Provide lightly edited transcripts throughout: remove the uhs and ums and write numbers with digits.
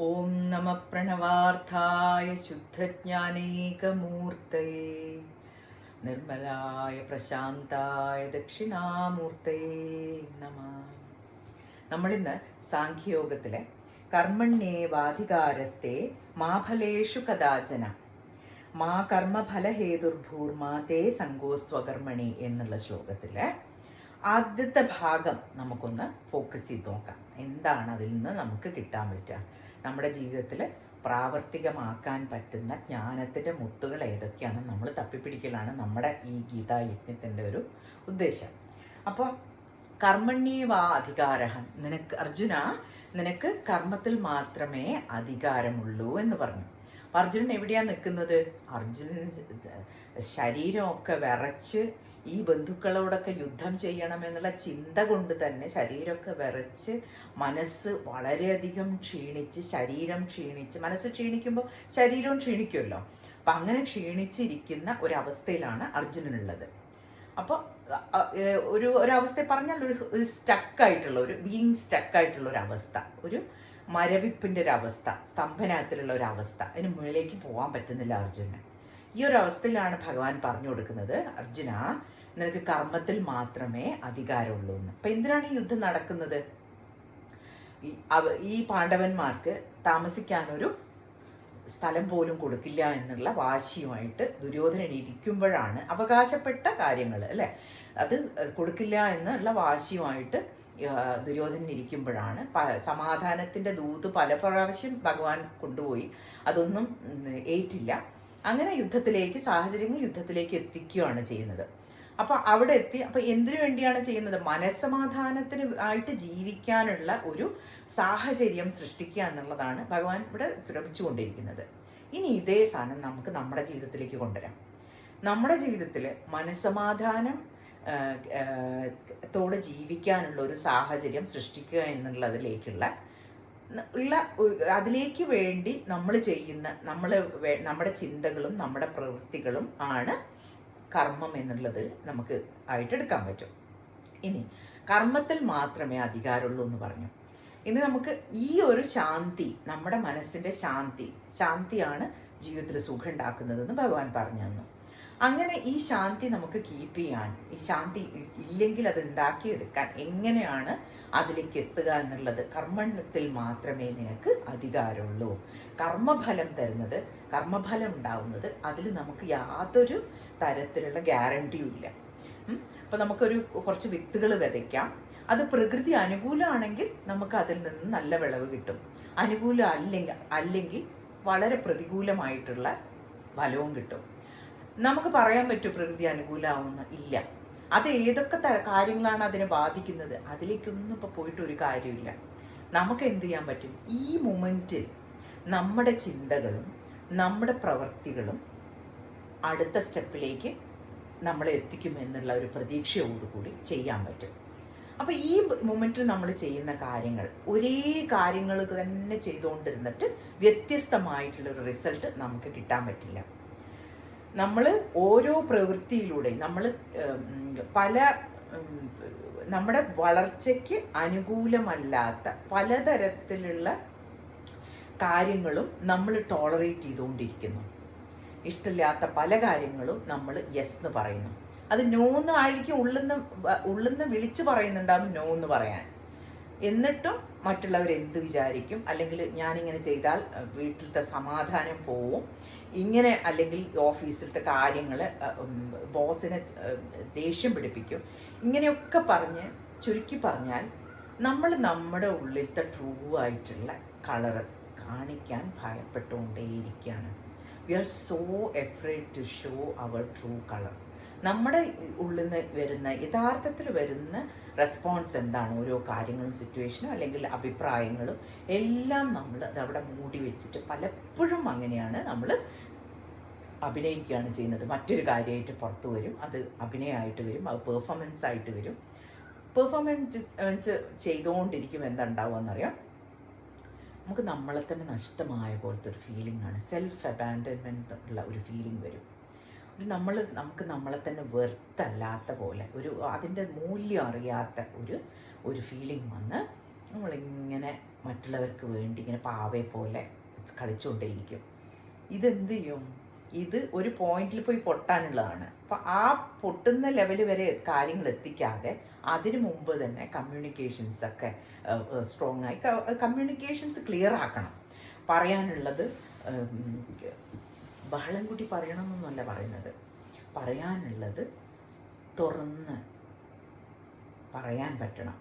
ഓം നമ പ്രണവാർത്ഥായ ശുദ്ധജ്ഞാനൈകമൂർത്തയേ നിർമ്മലായ പ്രശാന്തായ ദക്ഷിണാമൂർത്തയേ നമ. നമ്മളിന്ന് സാഖ്യയോഗത്തിലെ കർമ്മണ്യേവാധികാരസ്തേ മാ ഫലേഷു കദാചന മാ കർമ്മഫലഹേതുർഭൂർമാ തേ സങ്കോസ്ത്വകർമ്മണി എന്നുള്ള ശ്ലോകത്തിലെ ആദ്യത്തെ ഭാഗം നമുക്കൊന്ന് ഫോക്കസ് ചെയ്ത് നോക്കാം. എന്താണ് അതിൽ നിന്ന് നമുക്ക് കിട്ടാൻ പറ്റുക? നമ്മുടെ ജീവിതത്തിൽ പ്രാവർത്തികമാക്കാൻ പറ്റുന്ന ജ്ഞാനത്തിൻ്റെ മുത്തുകൾ ഏതൊക്കെയാണ് നമ്മൾ തപ്പിപ്പിടിക്കലാണ് നമ്മുടെ ഈ ഗീതായജ്ഞത്തിൻ്റെ ഒരു ഉദ്ദേശം. അപ്പോൾ കർമ്മണ്യേവാ അധികാരഹം, അർജുന നിനക്ക് കർമ്മത്തിൽ മാത്രമേ അധികാരമുള്ളൂ എന്ന് പറഞ്ഞു. അപ്പം അർജുനൻ എവിടെയാണ് നിൽക്കുന്നത്? അർജുനൻ ശരീരമൊക്കെ വിറച്ച് ഈ ബന്ധുക്കളോടൊക്കെ യുദ്ധം ചെയ്യണമെന്നുള്ള ചിന്ത കൊണ്ട് തന്നെ ശരീരമൊക്കെ വിറച്ച് മനസ്സ് വളരെയധികം ക്ഷീണിച്ച്, ശരീരം ക്ഷീണിച്ച്, മനസ്സ് ക്ഷീണിക്കുമ്പോൾ ശരീരവും ക്ഷീണിക്കുമല്ലോ. അപ്പം അങ്ങനെ ക്ഷീണിച്ചിരിക്കുന്ന ഒരവസ്ഥയിലാണ് അർജുനനുള്ളത്. അപ്പോൾ ഒരവസ്ഥ പറഞ്ഞാൽ ഒരു സ്റ്റക്കായിട്ടുള്ള ഒരു സ്റ്റക്കായിട്ടുള്ള ഒരു അവസ്ഥ, ഒരു മരവിപ്പിൻ്റെ ഒരവസ്ഥ, സ്തംഭനത്തിലുള്ള ഒരവസ്ഥ. അതിന് മുകളിലേക്ക് പോകാൻ പറ്റുന്നില്ല അർജുനന്. ഈ ഒരു അവസ്ഥയിലാണ് ഭഗവാൻ പറഞ്ഞു കൊടുക്കുന്നത്, അർജുന നിനക്ക് കർമ്മത്തിൽ മാത്രമേ അധികാരമുള്ളൂ എന്ന്. അപ്പം എന്തിനാണ് ഈ യുദ്ധം നടക്കുന്നത്? ഈ പാണ്ഡവന്മാർക്ക് താമസിക്കാനൊരു സ്ഥലം പോലും കൊടുക്കില്ല എന്നുള്ള വാശിയുമായിട്ട് ദുര്യോധനൻ ഇരിക്കുമ്പോഴാണ്, അവകാശപ്പെട്ട കാര്യങ്ങൾ അല്ലേ, അത് കൊടുക്കില്ല എന്നുള്ള വാശിയുമായിട്ട് ദുര്യോധനൻ ഇരിക്കുമ്പോഴാണ് സമാധാനത്തിൻ്റെ ദൂത് പല പ്രാവശ്യം ഭഗവാൻ കൊണ്ടുപോയി, അതൊന്നും ഏറ്റില്ല. അങ്ങനെ സാഹചര്യങ്ങൾ യുദ്ധത്തിലേക്ക് എത്തിക്കുകയാണ് ചെയ്യുന്നത്. അപ്പോൾ അവിടെ എത്തി. അപ്പോൾ എന്തിനു വേണ്ടിയാണ് ചെയ്യുന്നത്? മനസ്സമാധാനത്തിന് ആയിട്ട് ജീവിക്കാനുള്ള ഒരു സാഹചര്യം സൃഷ്ടിക്കുക എന്നുള്ളതാണ് ഭഗവാൻ ഇവിടെ ശ്രമിച്ചുകൊണ്ടിരിക്കുന്നത്. ഇനി ഇതേ സാധനം നമുക്ക് നമ്മുടെ ജീവിതത്തിലേക്ക് കൊണ്ടുവരാം. നമ്മുടെ ജീവിതത്തിൽ മനസ്സമാധാനം ത്തോടെ ജീവിക്കാനുള്ള ഒരു സാഹചര്യം സൃഷ്ടിക്കുക എന്നുള്ളതിലേക്കുള്ള അതിലേക്ക് വേണ്ടി നമ്മൾ ചെയ്യുന്ന നമ്മുടെ ചിന്തകളും നമ്മുടെ പ്രവൃത്തികളും ആണ് കർമ്മം എന്നുള്ളത് നമുക്ക് ആയിട്ടെടുക്കാൻ പറ്റും. ഇനി കർമ്മത്തിൽ മാത്രമേ അധികാരമുള്ളൂ എന്ന് പറഞ്ഞു. ഇനി നമുക്ക് ഈ ഒരു ശാന്തി, നമ്മുടെ മനസ്സിൻ്റെ ശാന്തിയാണ് ജീവിതത്തിൽ സുഖം ഉണ്ടാക്കുന്നതെന്ന് ഭഗവാൻ പറഞ്ഞു തന്നു. അങ്ങനെ ഈ ശാന്തി നമുക്ക് കീപ്പ് ചെയ്യാൻ, ഈ ശാന്തി ഇല്ലെങ്കിൽ അത് ഉണ്ടാക്കിയെടുക്കാൻ എങ്ങനെയാണ് അതിലേക്ക് എത്തുക എന്നുള്ളത്, കർമ്മത്തിൽ മാത്രമേ നിനക്ക് അധികാരമുള്ളൂ. കർമ്മഫലം തരുന്നത്, കർമ്മഫലം ഉണ്ടാവുന്നത് അതിൽ നമുക്ക് യാതൊരു തരത്തിലുള്ള ഗ്യാരണ്ടിയും ഇല്ല. അപ്പം നമുക്കൊരു കുറച്ച് വിത്തുകൾ വിതയ്ക്കാം. അത് പ്രകൃതി അനുകൂലമാണെങ്കിൽ നമുക്ക് അതിൽ നിന്ന് നല്ല വിളവ് കിട്ടും. അനുകൂലം അല്ലെങ്കിൽ വളരെ പ്രതികൂലമായിട്ടുള്ള ഫലവും കിട്ടും. നമുക്ക് പറയാൻ പറ്റും പ്രകൃതി അനുകൂലമാവുന്ന ഇല്ല. അത് ഏതൊക്കെ കാര്യങ്ങളാണ് അതിനെ ബാധിക്കുന്നത്, അതിലേക്കൊന്നും ഇപ്പോൾ പോയിട്ടൊരു കാര്യമില്ല. നമുക്ക് എന്ത് ചെയ്യാൻ പറ്റും? ഈ മൊമെൻറ്റിൽ നമ്മുടെ ചിന്തകളും നമ്മുടെ പ്രവൃത്തികളും അടുത്ത സ്റ്റെപ്പിലേക്ക് നമ്മളെ എത്തിക്കുമെന്നുള്ള ഒരു പ്രതീക്ഷയോടുകൂടി ചെയ്യാൻ പറ്റും. അപ്പോൾ ഈ മൊമെൻറ്റിൽ നമ്മൾ ചെയ്യുന്ന കാര്യങ്ങൾ ഒരേ കാര്യങ്ങൾ തന്നെ ചെയ്തുകൊണ്ടിരുന്നിട്ട് വ്യത്യസ്തമായിട്ടുള്ളൊരു റിസൾട്ട് നമുക്ക് കിട്ടാൻ പറ്റില്ല. നമ്മൾ ഓരോ പ്രവൃത്തിയിലൂടെയും നമ്മൾ നമ്മുടെ വളർച്ചയ്ക്ക് അനുകൂലമല്ലാത്ത പലതരത്തിലുള്ള കാര്യങ്ങളും നമ്മൾ ടോളറേറ്റ് ചെയ്തുകൊണ്ടിരിക്കുന്നു. ഇഷ്ടമില്ലാത്ത പല കാര്യങ്ങളും നമ്മൾ യെസ് എന്ന് പറയുന്നു. അത് നോന്ന് ആയിരിക്കും ഉള്ളിന്ന് വിളിച്ചു പറയുന്നുണ്ടാവും നോ എന്ന് പറയാൻ. എന്നിട്ടും മറ്റുള്ളവർ എന്ത് വിചാരിക്കും, അല്ലെങ്കിൽ ഞാനിങ്ങനെ ചെയ്താൽ വീട്ടിലത്തെ സമാധാനം പോവും, ഇങ്ങനെ അല്ലെങ്കിൽ ഓഫീസിലത്തെ കാര്യങ്ങൾ ബോസിനെ ദേഷ്യം പിടിപ്പിക്കും, ഇങ്ങനെയൊക്കെ പറഞ്ഞ് ചുരുക്കി പറഞ്ഞാൽ നമ്മൾ നമ്മുടെ ഉള്ളിലത്തെ ട്രൂ ആയിട്ടുള്ള കളർ കാണിക്കാൻ ഭയപ്പെട്ടുകൊണ്ടേയിരിക്കുകയാണ്. We are so afraid to show our true colour. നമ്മുടെ ഉള്ളിൽ നിന്ന് വരുന്ന യഥാർത്ഥത്തിൽ വരുന്ന റെസ്പോൺസ് എന്താണ്, ഓരോ കാര്യങ്ങളും സിറ്റുവേഷനും അല്ലെങ്കിൽ അഭിപ്രായങ്ങളും എല്ലാം നമ്മൾ അതവിടെ മൂടി വെച്ചിട്ട് പലപ്പോഴും അങ്ങനെയാണ് നമ്മൾ അഭിനയിക്കുകയാണ് ചെയ്യുന്നത്. മറ്റൊരു കാര്യമായിട്ട് പുറത്തു വരും, അത് അഭിനയമായിട്ട് വരും, അത് പെർഫോമൻസ് ആയിട്ട് വരും. പെർഫോമൻസ് ചെയ്തുകൊണ്ടിരിക്കും എന്തുണ്ടാവുക എന്നറിയാം, നമുക്ക് നമ്മളെ തന്നെ നഷ്ടമായ പോലത്തെ ഒരു ഫീലിംഗ് ആണ്, സെൽഫ് അബാൻഡൻമെൻറ്റ് ഉള്ള ഒരു ഫീലിംഗ് വരും. നമുക്ക് നമ്മളെ തന്നെ വെറുത്തല്ലാത്ത പോലെ അതിൻ്റെ മൂല്യം അറിയാത്ത ഒരു ഫീലിംഗ് വന്ന് നമ്മളിങ്ങനെ മറ്റുള്ളവർക്ക് വേണ്ടി ഇങ്ങനെ പാവയെ പോലെ കളിച്ചുകൊണ്ടേയിരിക്കും. ഇതെന്ത് ചെയ്യും? ഇത് ഒരു പോയിന്റിൽ പോയി പൊട്ടാനുള്ളതാണ്. അപ്പം ആ പൊട്ടുന്ന ലെവൽ വരെ കാര്യങ്ങൾ എത്തിക്കാതെ അതിനു മുമ്പ് തന്നെ കമ്മ്യൂണിക്കേഷൻസൊക്കെ സ്ട്രോങ് ആയി കമ്മ്യൂണിക്കേഷൻസ് ക്ലിയർ ആക്കണം. പറയാനുള്ളത് ബഹളം കൂട്ടി പറയണമെന്നല്ല പറയുന്നത്, പറയാനുള്ളത് തുറന്ന് പറയാൻ പറ്റണം.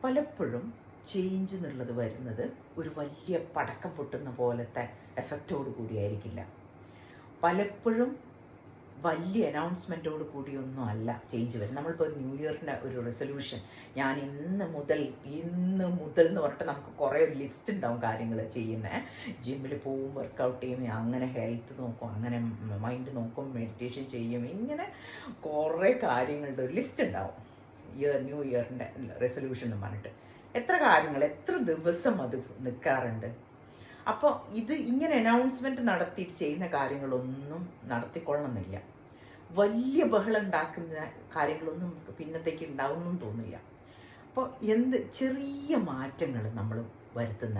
പലപ്പോഴും ചേഞ്ച് എന്നുള്ളത് വരുന്നത് ഒരു വലിയ പടക്കം പൊട്ടുന്ന പോലത്തെ എഫക്റ്റോട് കൂടിയായിരിക്കില്ല. പലപ്പോഴും വലിയ അനൗൺസ്മെൻറ്റോട് കൂടിയൊന്നും അല്ല ചേഞ്ച് വരും. നമ്മളിപ്പോൾ ന്യൂ ഇയറിൻ്റെ ഒരു റെസൊല്യൂഷൻ, ഞാൻ ഇന്ന് മുതൽ എന്ന് പറഞ്ഞിട്ട് നമുക്ക് കുറേ ലിസ്റ്റ് ഉണ്ടാവും കാര്യങ്ങൾ ചെയ്യുന്നത്. ജിമ്മിൽ പോവും, വർക്കൗട്ട് ചെയ്യും, അങ്ങനെ ഹെൽത്ത് നോക്കും, അങ്ങനെ മൈൻഡ് നോക്കും, മെഡിറ്റേഷൻ ചെയ്യും, ഇങ്ങനെ കുറേ കാര്യങ്ങളുടെ ഒരു ലിസ്റ്റ് ഉണ്ടാവും. ന്യൂ ഇയറിൻ്റെ റെസൊല്യൂഷൻ എന്ന് പറഞ്ഞിട്ട് എത്ര കാര്യങ്ങൾ, എത്ര ദിവസം അത് നിൽക്കാറുണ്ട്. അപ്പോൾ ഇത് ഇങ്ങനെ അനൗൺസ്മെൻറ്റ് നടത്തി ചെയ്യുന്ന കാര്യങ്ങളൊന്നും നടത്തിക്കൊള്ളണമെന്നില്ല. വലിയ ബഹളം ഉണ്ടാക്കുന്ന കാര്യങ്ങളൊന്നും പിന്നത്തേക്ക് ഉണ്ടാവുമെന്നും തോന്നില്ല. അപ്പോൾ ചെറിയ മാറ്റങ്ങൾ നമ്മൾ വരുത്തുന്ന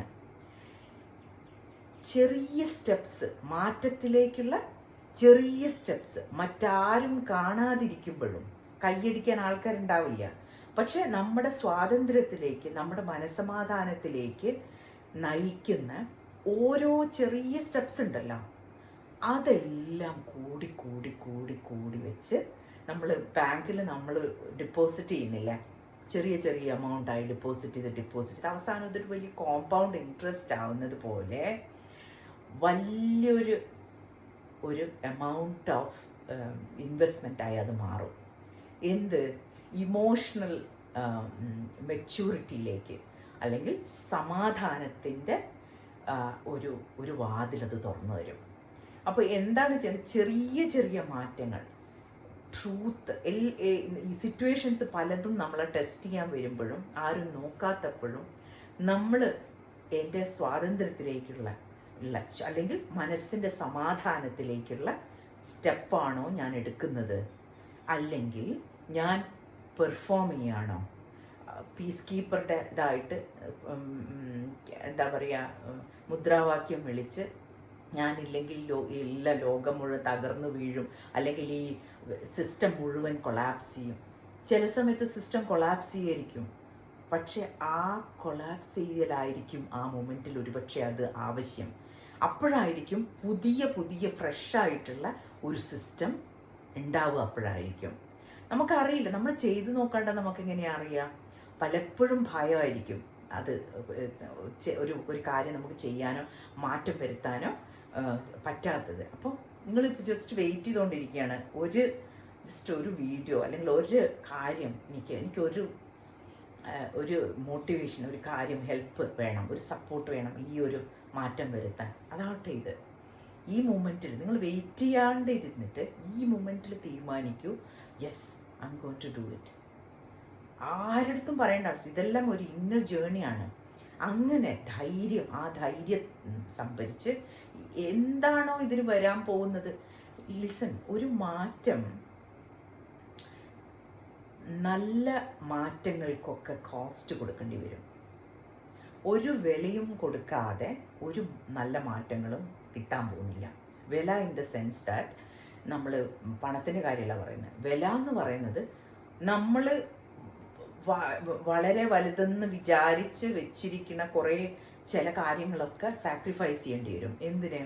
ചെറിയ സ്റ്റെപ്സ്, മാറ്റത്തിലേക്കുള്ള ചെറിയ സ്റ്റെപ്സ്, മറ്റാരും കാണാതിരിക്കുമ്പോഴും കൈയടിക്കാൻ ആൾക്കാരുണ്ടാവില്ല, പക്ഷെ നമ്മുടെ സ്വാതന്ത്ര്യത്തിലേക്ക്, നമ്മുടെ മനസ്സമാധാനത്തിലേക്ക് നയിക്കുന്ന ഓരോ ചെറിയ സ്റ്റെപ്സ് ഉണ്ടല്ലോ, അതെല്ലാം കൂടി കൂടി കൂടി കൂടി വെച്ച് നമ്മൾ ബാങ്കിൽ നമ്മൾ ഡിപ്പോസിറ്റ് ചെയ്യുന്നില്ല, ചെറിയ ചെറിയ എമൗണ്ടായി ഡിപ്പോസിറ്റ് ചെയ്ത് അവസാനം ഇതൊരു വലിയ കോമ്പൗണ്ട് ഇൻട്രസ്റ്റ് ആവുന്നത് പോലെ വലിയൊരു എമൗണ്ട് ഓഫ് ഇൻവെസ്റ്റ്മെൻറ്റായി അത് മാറും. ഇമോഷണൽ മെച്യൂരിറ്റിയിലേക്ക്, അല്ലെങ്കിൽ സമാധാനത്തിൻ്റെ ഒരു വാതിലത് തുറന്നു തരും. അപ്പോൾ എന്താണ് ചെറിയ ചെറിയ മാറ്റങ്ങൾ, ട്രൂത്ത്. ഈ സിറ്റുവേഷൻസ് പലതും നമ്മളെ ടെസ്റ്റ് ചെയ്യാൻ വരുമ്പോഴും ആരും നോക്കാത്തപ്പോഴും നമ്മൾ എൻ്റെ സ്വാതന്ത്ര്യത്തിലേക്കുള്ള അല്ലെങ്കിൽ മനസ്സിൻ്റെ സമാധാനത്തിലേക്കുള്ള സ്റ്റെപ്പാണോ ഞാൻ എടുക്കുന്നത്, അല്ലെങ്കിൽ ഞാൻ പെർഫോം ചെയ്യുകയാണോ, പീസ് കീപ്പറുടെ ഇതായിട്ട് എന്താ പറയുക, മുദ്രാവാക്യം വിളിച്ച് ഞാനില്ലെങ്കിൽ ലോകം മുഴുവൻ തകർന്നു വീഴും, അല്ലെങ്കിൽ ഈ സിസ്റ്റം മുഴുവൻ കൊളാപ്സ് ചെയ്യും. ചില സമയത്ത് സിസ്റ്റം കൊളാപ്സ് ചെയ്യായിരിക്കും, പക്ഷെ ആ കൊളാപ്സ് ചെയ്യലായിരിക്കും ആ മൊമെൻറ്റിൽ ഒരുപക്ഷെ അത് ആവശ്യം. അപ്പോഴായിരിക്കും പുതിയ ഫ്രഷായിട്ടുള്ള ഒരു സിസ്റ്റം ഉണ്ടാവുക. അപ്പോഴായിരിക്കും നമുക്കറിയില്ല, നമ്മൾ ചെയ്തു നോക്കാണ്ട് നമുക്കെങ്ങനെയാണ് അറിയാം. പലപ്പോഴും ഭയമായിരിക്കും അത് ഒരു കാര്യം നമുക്ക് ചെയ്യാനോ മാറ്റം വരുത്താനോ പറ്റാത്തത്. അപ്പോൾ നിങ്ങൾ ജസ്റ്റ് വെയിറ്റ് ചെയ്തുകൊണ്ടിരിക്കുകയാണ്, ഒരു വീഡിയോ അല്ലെങ്കിൽ ഒരു കാര്യം എനിക്കൊരു മോട്ടിവേഷൻ, ഒരു കാര്യം ഹെൽപ്പ് വേണം, ഒരു സപ്പോർട്ട് വേണം ഈ ഒരു മാറ്റം വരുത്താൻ. അതാവട്ടെ ഇത്. ഈ മൊമെൻറ്റിൽ നിങ്ങൾ വെയിറ്റ് ചെയ്യാണ്ട് ഇരുന്നിട്ട് ഈ മൊമെൻറ്റിൽ തീരുമാനിക്കൂ, yes I am going to do it. ആരടുത്തും പറയേണ്ട ആവശ്യം, ഇതെല്ലാം ഒരു ഇന്നർ ജേണിയാണ്. അങ്ങനെ ആ ധൈര്യം സംഭരിച്ച് എന്താണോ ഇതിന് വരാൻ പോകുന്നത്, ലിസൺ. ഒരു മാറ്റം, നല്ല മാറ്റങ്ങൾക്കൊക്കെ കോസ്റ്റ് കൊടുക്കേണ്ടി വരും. ഒരു വിലയും കൊടുക്കാതെ ഒരു നല്ല മാറ്റങ്ങളും കിട്ടാൻ പോകുന്നില്ല. വില ഇൻ ദ സെൻസ് ദാറ്റ് നമ്മൾ പണത്തിൻ്റെ കാര്യമല്ല പറയുന്നത്. വില എന്ന് പറയുന്നത് നമ്മൾ വളരെ വലുതെന്ന് വിചാരിച്ച് വെച്ചിരിക്കുന്ന കുറേ ചില കാര്യങ്ങളൊക്കെ സാക്രിഫൈസ് ചെയ്യേണ്ടി വരും. എന്തിന്?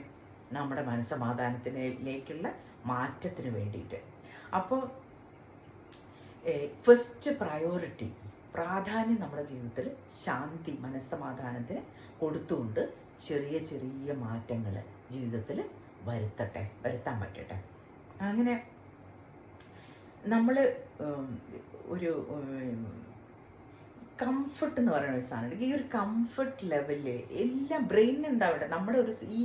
നമ്മുടെ മനസ്സമാധാനത്തിലേക്കുള്ള മാറ്റത്തിന് വേണ്ടിയിട്ട്. അപ്പോൾ ഫസ്റ്റ് പ്രയോറിറ്റി, പ്രാധാന്യം നമ്മുടെ ജീവിതത്തിൽ ശാന്തി, മനസ്സമാധാനത്തിന് കൊടുത്തുകൊണ്ട് ചെറിയ ചെറിയ മാറ്റങ്ങൾ ജീവിതത്തിൽ വരുത്താൻ പറ്റട്ടെ. അങ്ങനെ നമ്മൾ ഒരു കംഫർട്ട് എന്ന് പറയുന്ന ഒരു സാധനം, ഈ ഒരു കംഫർട്ട് ലെവലിൽ എല്ലാം ബ്രെയിനിന് എന്താ വേണ്ടത്, നമ്മുടെ ഈ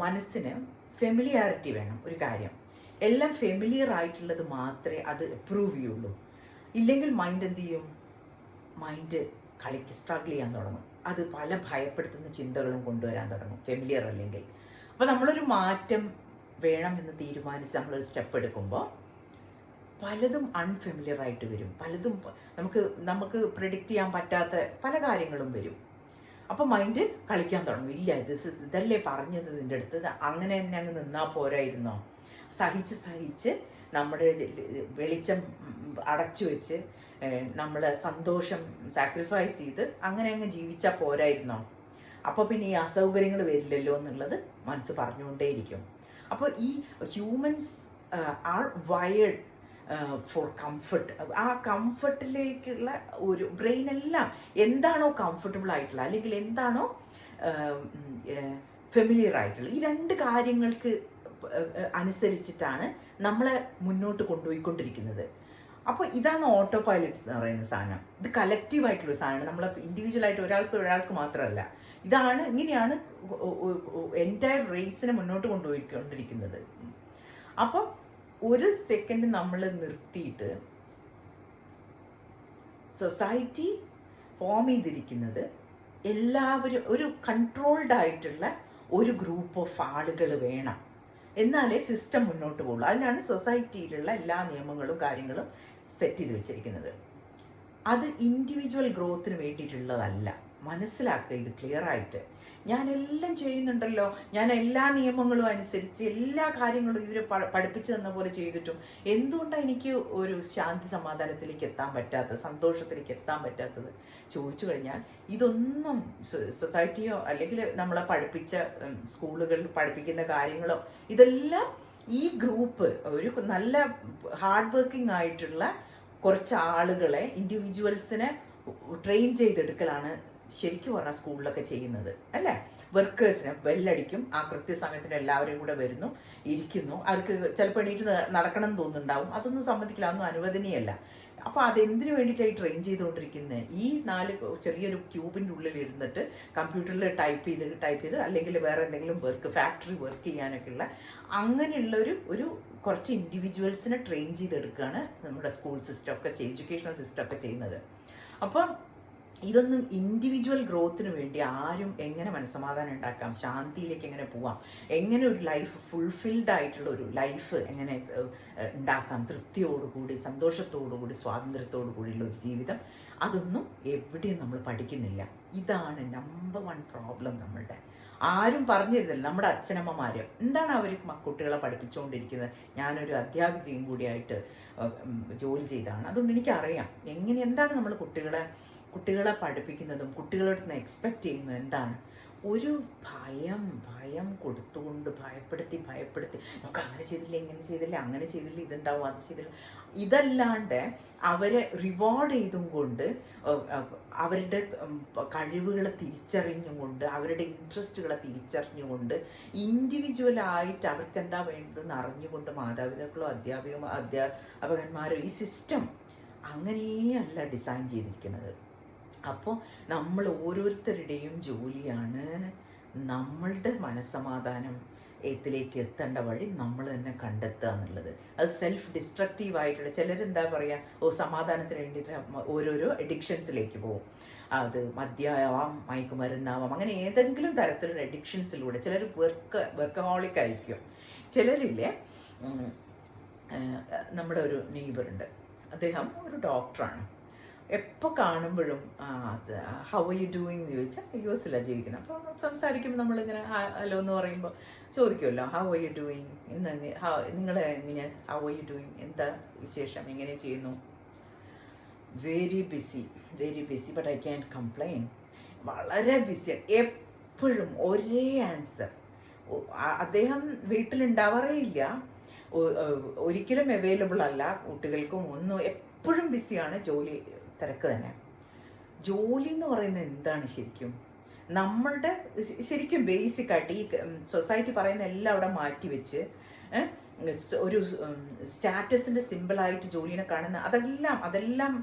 മനസ്സിന് ഫെമിലിയാരിറ്റി വേണം. ഒരു കാര്യം എല്ലാം ഫെമിലിയർ ആയിട്ടുള്ളത് മാത്രമേ അത് അപ്രൂവ് ചെയ്യുള്ളൂ. ഇല്ലെങ്കിൽ മൈൻഡ് എന്ത് ചെയ്യും? മൈൻഡ് സ്ട്രഗിൾ ചെയ്യാൻ തുടങ്ങും. അത് പല ഭയപ്പെടുത്തുന്ന ചിന്തകളും കൊണ്ടുവരാൻ തുടങ്ങും ഫെമിലിയർ അല്ലെങ്കിൽ. അപ്പോൾ നമ്മളൊരു മാറ്റം വേണമെന്ന് തീരുമാനിച്ച് നമ്മളൊരു സ്റ്റെപ്പ് എടുക്കുമ്പോൾ പലതും അൺഫെമിലിയർ ആയിട്ട് വരും. പലതും നമുക്ക് പ്രെഡിക്റ്റ് ചെയ്യാൻ പറ്റാത്ത പല കാര്യങ്ങളും വരും. അപ്പം മൈൻഡ് കളിക്കാൻ തുടങ്ങും. ഇല്ല, ഇതല്ലേ പറഞ്ഞത് നിൻ്റെ അടുത്ത്, അങ്ങനെ തന്നെ അങ്ങ് നിന്നാൽ പോരായിരുന്നോ? സഹിച്ച് നമ്മുടെ വെളിച്ചം അടച്ചു വെച്ച് നമ്മൾ സന്തോഷം സാക്രിഫൈസ് ചെയ്ത് അങ്ങനെ അങ്ങ് ജീവിച്ചാൽ പോരായിരുന്നോ? അപ്പോൾ പിന്നെ ഈ അസൗകര്യങ്ങൾ വരില്ലല്ലോ എന്നുള്ളത് മനസ്സ് പറഞ്ഞുകൊണ്ടേയിരിക്കും. അപ്പോൾ ഈ humans are wired for comfort. ആ കംഫർട്ടിലേക്കുള്ള ഒരു ബ്രെയിനെല്ലാം എന്താണോ കംഫർട്ടബിൾ ആയിട്ടുള്ള, അല്ലെങ്കിൽ എന്താണോ ഫെമിലിയർ ആയിട്ടുള്ള, ഈ രണ്ട് കാര്യങ്ങൾക്ക് അനുസരിച്ചിട്ടാണ് നമ്മളെ മുന്നോട്ട് കൊണ്ടുപോയിക്കൊണ്ടിരിക്കുന്നത്. അപ്പോൾ ഇതാണ് ഓട്ടോ പൈലറ്റ് എന്ന് പറയുന്ന സാധനം. ഇത് കലക്റ്റീവായിട്ടുള്ള സാധനമാണ്, നമ്മൾ ഇൻഡിവിജ്വലായിട്ട് ഒരാൾക്ക് മാത്രമല്ല. ഇങ്ങനെയാണ് എൻറ്റയർ റേസിനെ മുന്നോട്ട് കൊണ്ടുപോയിക്കൊണ്ടിരിക്കുന്നത്. അപ്പോൾ ഒരു സെക്കൻഡ് നമ്മൾ നിർത്തിയിട്ട്, സൊസൈറ്റി ഫോം ചെയ്തിരിക്കുന്നത് എല്ലാവരും ഒരു കൺട്രോൾഡ് ആയിട്ടുള്ള ഒരു ഗ്രൂപ്പ് ഓഫ് ആളുകൾ വേണം, എന്നാലേ സിസ്റ്റം മുന്നോട്ട് പോകുള്ളൂ. അതിനാണ് സൊസൈറ്റിയിലുള്ള എല്ലാ നിയമങ്ങളും കാര്യങ്ങളും സെറ്റ് ചെയ്ത് വെച്ചിരിക്കുന്നത്. അത് ഇൻഡിവിജ്വൽ ഗ്രോത്തിന് വേണ്ടിയിട്ടുള്ളതല്ല. മനസ്സിലാക്കുക ഇത് ക്ലിയർ ആയിട്ട്. ഞാനെല്ലാം ചെയ്യുന്നുണ്ടല്ലോ, ഞാൻ എല്ലാ നിയമങ്ങളും അനുസരിച്ച് എല്ലാ കാര്യങ്ങളും ഇവർ പഠിപ്പിച്ചു തന്ന പോലെ ചെയ്തിട്ടും എന്തുകൊണ്ടാണ് എനിക്ക് ഒരു ശാന്തി സമാധാനത്തിലേക്ക് എത്താൻ പറ്റാത്തത്, സന്തോഷത്തിലേക്ക് എത്താൻ പറ്റാത്തത് ചോദിച്ചു കഴിഞ്ഞാൽ, ഇതൊന്നും സൊസൈറ്റിയോ അല്ലെങ്കിൽ നമ്മളെ പഠിപ്പിച്ച സ്കൂളുകളിൽ പഠിപ്പിക്കുന്ന കാര്യങ്ങളോ, ഇതെല്ലാം ഈ ഗ്രൂപ്പ് ഒരു നല്ല ഹാർഡ് വർക്കിംഗ് ആയിട്ടുള്ള കുറച്ച് ആളുകളെ, ഇൻഡിവിജ്വൽസിനെ ട്രെയിൻ ചെയ്തെടുക്കലാണ് ശരിക്കും പറഞ്ഞാൽ സ്കൂളിലൊക്കെ ചെയ്യുന്നത്, അല്ലേ? വർക്കേഴ്സിനെ ബെല്ലടിക്കും, ആ കൃത്യസമയത്തിന് എല്ലാവരും കൂടെ വരുന്നു, ഇരിക്കുന്നു. അവർക്ക് ചിലപ്പോൾ എണീറ്റ് നടക്കണം എന്ന് തോന്നുന്നുണ്ടാവും, അതൊന്നും സമ്മതിക്കില്ല, അതൊന്നും അനുവദനീയമല്ല. അപ്പോൾ അതെന്തിനു വേണ്ടിയിട്ടായി ട്രെയിൻ ചെയ്തുകൊണ്ടിരിക്കുന്നത്? ഈ 4 ചെറിയൊരു ക്യൂബിൻ്റെ ഉള്ളിൽ ഇരുന്നിട്ട് കമ്പ്യൂട്ടറിൽ ടൈപ്പ് ചെയ്ത് അല്ലെങ്കിൽ വേറെ എന്തെങ്കിലും ഫാക്ടറി വർക്ക് ചെയ്യാനൊക്കെയുള്ള അങ്ങനെയുള്ളൊരു കുറച്ച് ഇൻഡിവിജ്വൽസിനെ ട്രെയിൻ ചെയ്തെടുക്കുകയാണ് നമ്മുടെ സ്കൂൾ സിസ്റ്റം ഒക്കെ, എഡ്യൂക്കേഷണൽ സിസ്റ്റം ഒക്കെ ചെയ്യുന്നത്. അപ്പം ഇതൊന്നും ഇൻഡിവിജ്വൽ ഗ്രോത്തിന് വേണ്ടി ആരും എങ്ങനെ മനസ്സമാധാനം ഉണ്ടാക്കാം, ശാന്തിയിലേക്ക് എങ്ങനെ പോവാം, എങ്ങനെ ഒരു ലൈഫ് ഫുൾഫിൽഡ് ആയിട്ടുള്ള ഒരു ലൈഫ് എങ്ങനെ ഉണ്ടാക്കാം, തൃപ്തിയോടുകൂടി സന്തോഷത്തോടുകൂടി സ്വാതന്ത്ര്യത്തോടു കൂടിയുള്ള ഒരു ജീവിതം, അതൊന്നും എവിടെയും നമ്മൾ പഠിക്കുന്നില്ല. ഇതാണ് നമ്പർ 1 പ്രോബ്ലം നമ്മളുടെ. ആരും പറഞ്ഞിരുന്നില്ല. നമ്മുടെ അച്ഛനമ്മമാർ എന്താണ് അവർ കുട്ടികളെ പഠിപ്പിച്ചുകൊണ്ടിരിക്കുന്നത്? ഞാനൊരു അധ്യാപികയും കൂടിയായിട്ട് ജോലി ചെയ്താണ്, അതുകൊണ്ട് എനിക്കറിയാം എന്താണ് നമ്മൾ കുട്ടികളെ പഠിപ്പിക്കുന്നതും കുട്ടികളുടെ നിന്ന് എക്സ്പെക്റ്റ് ചെയ്യുന്നത് എന്താണ്. ഒരു ഭയം കൊടുത്തുകൊണ്ട് ഭയപ്പെടുത്തി നമുക്ക് അങ്ങനെ ചെയ്തില്ല, ഇങ്ങനെ ചെയ്തില്ല, അങ്ങനെ ചെയ്തില്ല, ഇതുണ്ടാവും, അത് ചെയ്തില്ല, ഇതല്ലാണ്ട് അവരെ റിവാർഡ് ചെയ്തും കൊണ്ട്, അവരുടെ കഴിവുകളെ തിരിച്ചറിഞ്ഞുകൊണ്ട്, അവരുടെ ഇൻട്രസ്റ്റുകളെ തിരിച്ചറിഞ്ഞുകൊണ്ട്, ഇൻഡിവിജ്വലായിട്ട് അവർക്ക് എന്താ വേണ്ടതെന്ന് അറിഞ്ഞുകൊണ്ട് മാതാപിതാക്കളോ അധ്യാപകന്മാരോ ഈ സിസ്റ്റം അങ്ങനെയല്ല ഡിസൈൻ ചെയ്തിരിക്കുന്നത്. അപ്പോൾ നമ്മൾ ഓരോരുത്തരുടെയും ജോലിയാണ് നമ്മളുടെ മനസ്സമാധാനം ത്തിലേക്ക് എത്തേണ്ട വഴി നമ്മൾ തന്നെ കണ്ടെത്തുക എന്നുള്ളത്. അത് സെൽഫ് ഡിസ്ട്രക്റ്റീവായിട്ടുള്ള ചിലരെന്താ പറയുക, സമാധാനത്തിന് വേണ്ടിയിട്ട് ഓരോരോ എഡിക്ഷൻസിലേക്ക് പോകും. അത് മദ്യമാവാം, മയക്കുമരുന്നാവാം, അങ്ങനെ ഏതെങ്കിലും തരത്തിലുള്ള എഡിക്ഷൻസിലൂടെ. ചിലർ വർക്കഹോളിക് ആയിരിക്കും. ചിലരില്ലേ, നമ്മുടെ ഒരു നെയ്ബറുണ്ട്, അദ്ദേഹം ഒരു ഡോക്ടറാണ്. എപ്പോൾ കാണുമ്പോഴും ഹൗ ആർ യു ഡൂയിങ് എന്ന് ചോദിച്ചാൽ US-ലാണ് ജീവിക്കുന്നത്. അപ്പോൾ സംസാരിക്കുമ്പോൾ നമ്മളിങ്ങനെ ഹലോ എന്ന് പറയുമ്പോൾ ചോദിക്കുമല്ലോ, ഹൗ ആർ യു ഡൂയിങ്, ഇന്ന് നിങ്ങൾ എങ്ങനെ, ഹൗ ആർ യു ഡൂയിങ്, എന്താ വിശേഷം, എങ്ങനെ ചെയ്യുന്നു? Very busy but I can complain. വളരെ ബിസിയാണ്, എപ്പോഴും ഒരേ ആൻസർ. അദ്ദേഹം വീട്ടിലുണ്ടാവാറേ ഇല്ല, ഒരിക്കലും അവൈലബിൾ അല്ല കുട്ടികൾക്കും ഒന്നും, എപ്പോഴും ബിസിയാണ്, ജോലി തിരക്ക് തന്നെ. ജോലി എന്ന് പറയുന്നത് എന്താണ് ശരിക്കും? നമ്മളുടെ ശരിക്കും ബേസിക്കായിട്ട് ഈ സൊസൈറ്റി പറയുന്ന എല്ലാം അവിടെ മാറ്റിവെച്ച് ഒരു സ്റ്റാറ്റസിൻ്റെ സിമ്പിളായിട്ട് ജോലിനെ കാണുന്ന അതെല്ലാം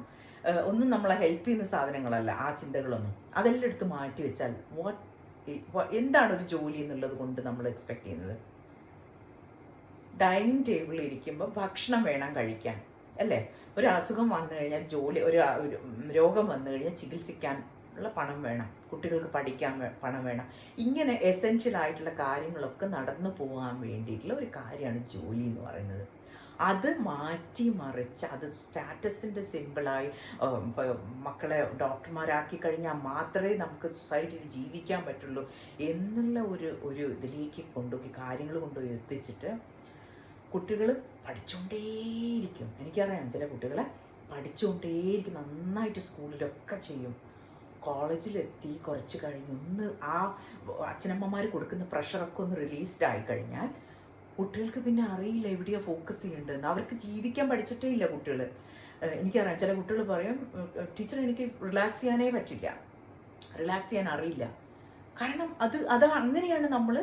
ഒന്നും നമ്മളെ ഹെൽപ്പ് ചെയ്യുന്ന സാധനങ്ങളല്ല. ആ ചിന്തകളൊന്നും അതെല്ലാം എടുത്ത് മാറ്റി വെച്ചാൽ എന്താണ് ഒരു ജോലി എന്നുള്ളത് കൊണ്ട് നമ്മൾ എക്സ്പെക്ട് ചെയ്യുന്നത്? ഡൈനിങ് ടേബിളിൽ ഇരിക്കുമ്പോൾ ഭക്ഷണം വേണം കഴിക്കാൻ, അല്ലേ? ഒരു അസുഖം വന്നു കഴിഞ്ഞാൽ ഒരു രോഗം വന്നു കഴിഞ്ഞാൽ ചികിത്സിക്കാനുള്ള പണം വേണം, കുട്ടികൾക്ക് പഠിക്കാൻ പണം വേണം. ഇങ്ങനെ എസെൻഷ്യൽ ആയിട്ടുള്ള കാര്യങ്ങളൊക്കെ നടന്നു പോകാൻ വേണ്ടിയിട്ടുള്ള ഒരു കാര്യമാണ് ജോലി എന്ന് പറയുന്നത്. അത് മാറ്റിമറിച്ച് അത് സ്റ്റാറ്റസിൻ്റെ സിമ്പിളായി മക്കളെ ഡോക്ടർമാരാക്കി കഴിഞ്ഞാൽ മാത്രമേ നമുക്ക് സൊസൈറ്റിയിൽ ജീവിക്കാൻ പറ്റുള്ളൂ എന്നുള്ള ഒരു ഇതിലേക്ക് കൊണ്ടുപോയി കാര്യങ്ങൾ കൊണ്ടുപോയി എത്തിച്ചിട്ട് കുട്ടികൾ പഠിച്ചുകൊണ്ടേയിരിക്കും. എനിക്കറിയാം ചില കുട്ടികളെ പഠിച്ചുകൊണ്ടേയിരിക്കും, നന്നായിട്ട് സ്കൂളിലൊക്കെ ചെയ്യും. കോളേജിലെത്തി കുറച്ച് കഴിഞ്ഞ് ഒന്ന് ആ അച്ഛനമ്മമാർ കൊടുക്കുന്ന പ്രഷറൊക്കെ ഒന്ന് റിലീസ്ഡ് ആയി കഴിഞ്ഞാൽ കുട്ടികൾക്ക് പിന്നെ അറിയില്ല എവിടെയോ ഫോക്കസ് ചെയ്യേണ്ടതെന്ന്. അവർക്ക് ജീവിക്കാൻ പഠിച്ചിട്ടേ ഇല്ല കുട്ടികൾ. എനിക്കറിയാം ചില കുട്ടികൾ പറയും, ടീച്ചർ എനിക്ക് റിലാക്സ് ചെയ്യാനേ പറ്റില്ല, റിലാക്സ് ചെയ്യാൻ അറിയില്ല. കാരണം അത് അങ്ങനെയാണ് നമ്മൾ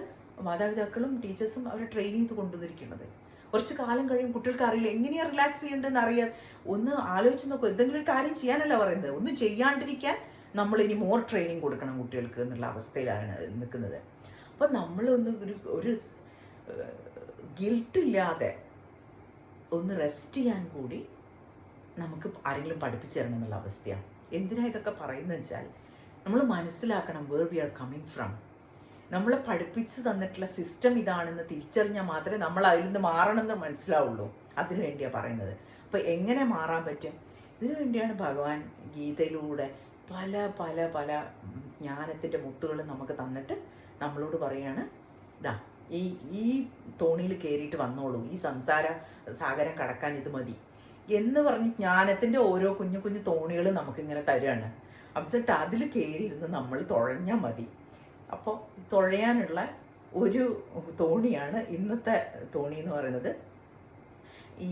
മാതാപിതാക്കളും ടീച്ചേഴ്സും അവരെ ട്രെയിൻ ചെയ്ത് കൊണ്ടുവന്നിരിക്കുന്നത്. കുറച്ച് കാലം കഴിയും കുട്ടികൾക്ക് അറിയില്ല എങ്ങനെയാണ് റിലാക്സ് ചെയ്യേണ്ടതെന്ന് അറിയാൻ. ഒന്ന് ആലോചിച്ച് നോക്കും, എന്തെങ്കിലും ഒരു കാര്യം ചെയ്യാനല്ല പറയുന്നത്, ഒന്നും ചെയ്യാണ്ടിരിക്കാൻ നമ്മളിനി മോർ ട്രെയിനിങ് കൊടുക്കണം കുട്ടികൾക്ക് എന്നുള്ള അവസ്ഥയിലാണ് നിൽക്കുന്നത്. അപ്പോൾ നമ്മളൊന്ന് ഒരു ഗിൽട്ടില്ലാതെ ഒന്ന് റെസ്റ്റ് ചെയ്യാൻ കൂടി നമുക്ക് ആരെങ്കിലും പഠിപ്പിച്ചു തരണം എന്നുള്ള അവസ്ഥയാണ്. എന്തിനാ ഇതൊക്കെ പറയുന്നത് വെച്ചാൽ നമ്മൾ മനസ്സിലാക്കണം where we are coming from. നമ്മളെ പഠിപ്പിച്ച് തന്നിട്ടുള്ള സിസ്റ്റം ഇതാണെന്ന് തിരിച്ചറിഞ്ഞാൽ മാത്രമേ നമ്മൾ അതിൽ നിന്ന് മാറണമെന്ന് മനസ്സിലാവുള്ളൂ. അതിനു വേണ്ടിയാണ് പറയുന്നത്. അപ്പോൾ എങ്ങനെ മാറാൻ പറ്റും? ഇതിനു വേണ്ടിയാണ് ഭഗവാൻ ഗീതയിലൂടെ പല പല പല ജ്ഞാനത്തിൻ്റെ മുത്തുകൾ നമുക്ക് തന്നിട്ട് നമ്മളോട് പറയാണ്, ഇതാ ഈ തോണിയിൽ കയറിയിട്ട് വന്നോളൂ, ഈ സംസാര സാഗരം കടക്കാൻ ഇത് മതി എന്ന് പറഞ്ഞ് ജ്ഞാനത്തിൻ്റെ ഓരോ കുഞ്ഞു കുഞ്ഞു തോണികൾ നമുക്കിങ്ങനെ തരുകയാണ്. എന്നിട്ട് അതിൽ കയറിയിരുന്ന് നമ്മൾ തുഴഞ്ഞാൽ മതി. അപ്പോൾ തുഴയാനുള്ള ഒരു തോണിയാണ് ഇന്നത്തെ തോണി എന്ന് പറയുന്നത്. ഈ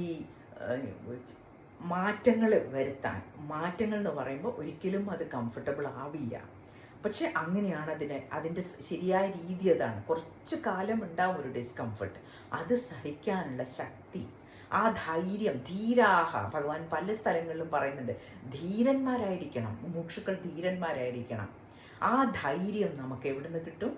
മാറ്റങ്ങൾ വരുത്താൻ, മാറ്റങ്ങൾ എന്ന് പറയുമ്പോൾ ഒരിക്കലും അത് കംഫർട്ടബിൾ ആവില്ല. പക്ഷെ അങ്ങനെയാണ് അതിൻ്റെ ശരിയായ രീതി അതാണ്. കുറച്ച് കാലം ഉണ്ടാവും ഒരു ഡിസ്കംഫർട്ട്, അത് സഹിക്കാനുള്ള ശക്തി, ആ ധൈര്യം. ധീരാഹ, ഭഗവാൻ പല സ്ഥലങ്ങളിലും പറയുന്നുണ്ട്, ധീരന്മാരായിരിക്കണം, മുമുക്ഷുക്കൾ ധീരന്മാരായിരിക്കണം. ആ ധൈര്യം നമുക്ക് എവിടുന്ന് കിട്ടും?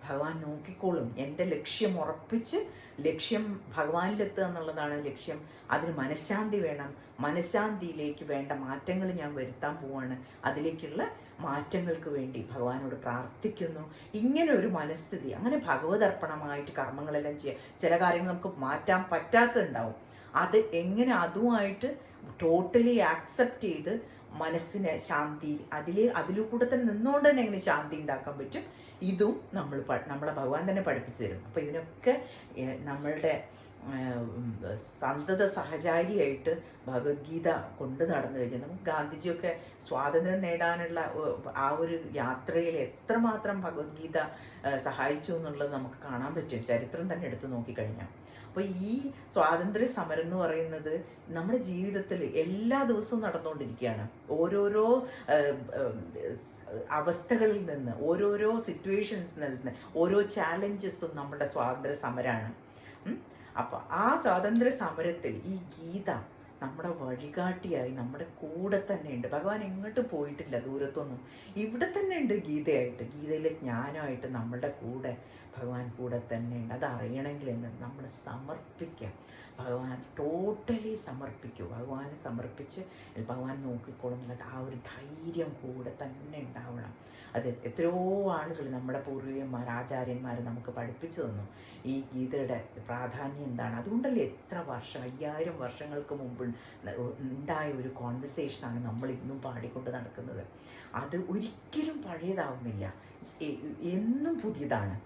ഭഗവാൻ നോക്കിക്കോളും. എൻ്റെ ലക്ഷ്യം ഉറപ്പിച്ച്, ലക്ഷ്യം ഭഗവാനിലെത്തുക എന്നുള്ളതാണ് ലക്ഷ്യം. അതിന് മനഃശാന്തി വേണം. മനഃശാന്തിയിലേക്ക് വേണ്ട മാറ്റങ്ങൾ ഞാൻ വരുത്താൻ പോവാണ്. അതിലേക്കുള്ള മാറ്റങ്ങൾക്ക് വേണ്ടി ഭഗവാനോട് പ്രാർത്ഥിക്കുന്നു. ഇങ്ങനെ ഒരു മനസ്ഥിതി, അങ്ങനെ ഭഗവതർപ്പണമായിട്ട് കർമ്മങ്ങളെല്ലാം ചെയ്യുക. ചില കാര്യങ്ങൾ നമുക്ക് മാറ്റാൻ പറ്റാത്തതുണ്ടാവും, അത് എങ്ങനെ അതുമായിട്ട് ടോട്ടലി ആക്സെപ്റ്റ് ചെയ്ത് മനസ്സിന് ശാന്തി, അതിലൂടെ തന്നെ നിന്നുകൊണ്ട് തന്നെ എങ്ങനെ ശാന്തി ഉണ്ടാക്കാൻ പറ്റും, ഇതും നമ്മളെ ഭഗവാൻ തന്നെ പഠിപ്പിച്ചു തരും. അപ്പോൾ ഇതിനൊക്കെ നമ്മളുടെ സന്തത സഹചാരിയായിട്ട് ഭഗവത്ഗീത കൊണ്ട് നടന്നു കഴിഞ്ഞാൽ നമുക്ക് ഗാന്ധിജിയൊക്കെ സ്വാതന്ത്ര്യം നേടാനുള്ള ആ ഒരു യാത്രയിൽ എത്രമാത്രം ഭഗവത്ഗീത സഹായിച്ചു എന്നുള്ളത് നമുക്ക് കാണാൻ പറ്റും, ചരിത്രം തന്നെ എടുത്തു നോക്കിക്കഴിഞ്ഞാൽ. അപ്പോൾ ഈ സ്വാതന്ത്ര്യ സമരം എന്ന് പറയുന്നത് നമ്മുടെ ജീവിതത്തിൽ എല്ലാ ദിവസവും നടന്നുകൊണ്ടിരിക്കുകയാണ്. ഓരോരോ അവസ്ഥകളിൽ നിന്ന്, ഓരോരോ സിറ്റുവേഷൻസിൽ നിന്ന്, ഓരോ ചാലഞ്ചസും നമ്മുടെ സ്വാതന്ത്ര്യ സമരമാണ്. അപ്പോൾ ആ സ്വാതന്ത്ര്യ സമരത്തിൽ ഈ ഗീത നമ്മുടെ വഴികാട്ടിയായി നമ്മുടെ കൂടെ തന്നെ ഉണ്ട്. ഭഗവാൻ എങ്ങോട്ടും പോയിട്ടില്ല, ദൂരത്തൊന്നും. ഇവിടെ തന്നെ ഉണ്ട് ഗീതയായിട്ട്, ഗീതയിലെ ജ്ഞാനമായിട്ട് നമ്മളുടെ കൂടെ ഭഗവാൻ കൂടെ തന്നെ ഉണ്ട്. അതറിയണമെങ്കിൽ എന്ന് നമ്മൾ സമർപ്പിക്കാം, ഭഗവാൻ ടോട്ടലി സമർപ്പിക്കൂ. ഭഗവാനെ സമർപ്പിച്ച് ഭഗവാൻ നോക്കിക്കോളും എന്നുള്ളത് ആ ഒരു ധൈര്യം കൂടെ തന്നെ ഉണ്ടാവണം. അത് എത്രയോ ആളുകൾ, നമ്മുടെ പൂർവികന്മാർ, ആചാര്യന്മാർ നമുക്ക് പഠിപ്പിച്ചു തന്നു ഈ ഗീതയുടെ പ്രാധാന്യം എന്താണ്. അതുകൊണ്ടല്ലേ എത്ര വർഷം, 5000 വർഷങ്ങൾക്ക് മുമ്പ് ഉണ്ടായ ഒരു കോൺവെർസേഷനാണ് നമ്മൾ ഇന്നും പാടിക്കൊണ്ട് നടക്കുന്നത്. അത് ഒരിക്കലും പഴയതാവുന്നില്ല, എന്നും പുതിയതാണ്.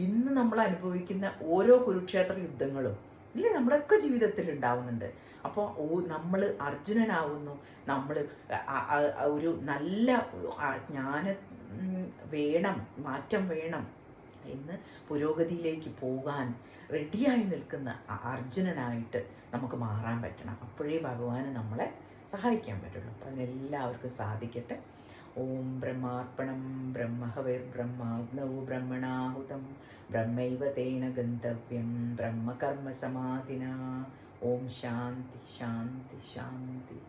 ഇന്ന് നമ്മൾ അനുഭവിക്കുന്ന ഓരോ കുരുക്ഷേത്ര യുദ്ധങ്ങളും ഇല്ലേ നമ്മുടെയൊക്കെ ജീവിതത്തിൽ ഉണ്ടാവുന്നുണ്ട്. അപ്പോൾ നമ്മൾ അർജുനനാവുന്നു, നമ്മൾ ഒരു നല്ല ജ്ഞാനം വേണം, മാറ്റം വേണം എന്ന് പുരോഗതിയിലേക്ക് പോകാൻ റെഡിയായി നിൽക്കുന്ന അർജുനനായിട്ട് നമുക്ക് മാറാൻ പറ്റണം. അപ്പോഴേ ഭഗവാന് നമ്മളെ സഹായിക്കാൻ പറ്റുള്ളൂ. അപ്പം അതിനെല്ലാവർക്കും സാധിക്കട്ടെ. ഓം ബ്രഹ്മാർപ്പണം ബ്രഹ്മഹവിർബ്രഹ്മാഗ്നൗ ബ്രഹ്മണാഹുതം ബ്രഹ്മൈവ തേന ഗന്തവ്യം ബ്രഹ്മകർമ്മ സമാധിനാ. ഓം ശാന്തി ശാന്തി ശാന്തി.